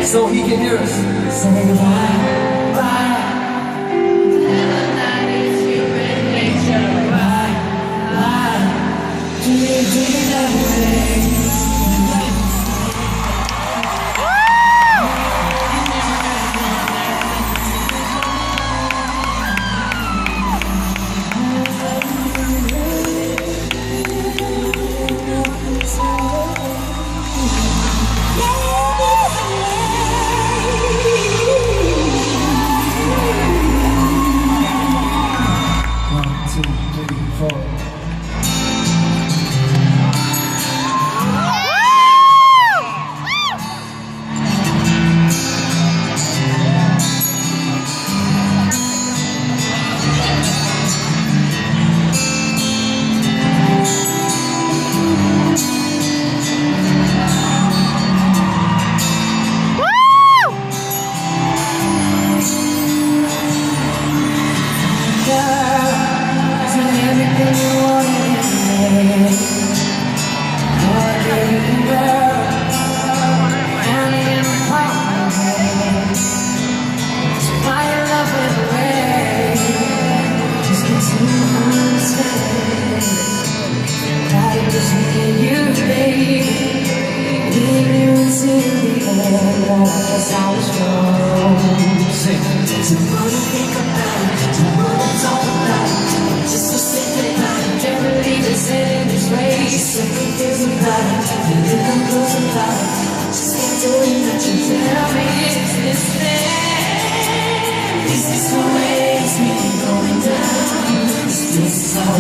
so he can hear us. Say bye, bye. Never night is human nature. Bye, bye. Do you that way?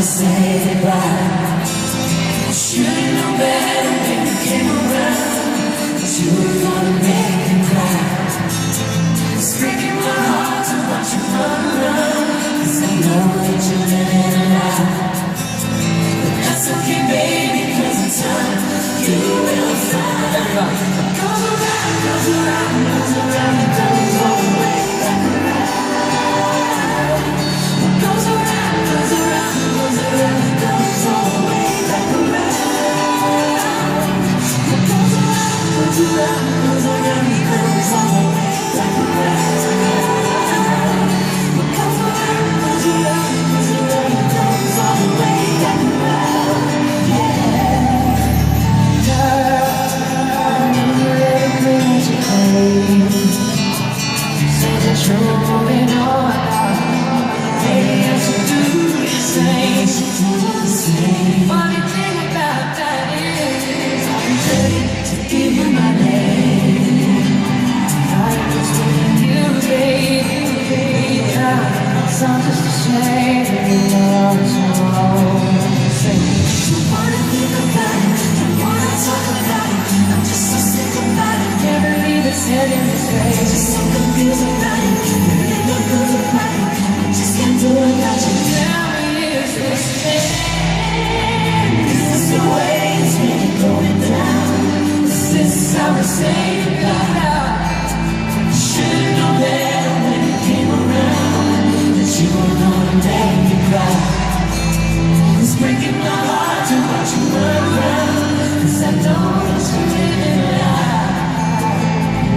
Say goodbye. Should've known better when you came around, that you were gonna make me cry. It's breaking my heart to watch you run around, 'cause I know that you're living a lie. But that's okay, baby, 'cause in time you will find. Everybody. What goes around, goes around, goes around, it comes all the way back around. What goes around, goes around, goes around, it comes all the way back around. What goes around, goes around, goes around, it comes all the way back around. What goes around, goes around, goes around, it comes all the way back around. Yeah. Girl, I know everything that you claim. Say that you're moving on. Maybe I should do the same. Funny thing about that is I'll be ready to give you my name. I was with you, baby. It's not just a shame that you know it's wrong. I wanna think about it, I wanna talk about it. I'm just so sick about it. Can't believe it's heading this way. Just so confused about it. Really not good about it. I just can't do it without you. Tell me, is this fair? Is this the way it's really going down? Is this how we say goodbye? Should've known better when you came around, that you were gonna make me cry. It's breaking my heart to watch you run around, 'cause I know that you're living a lie.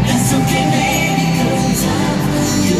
That's okay, baby, 'cause in time you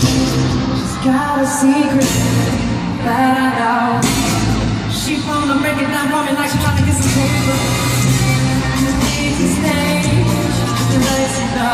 She's got a secret that I know.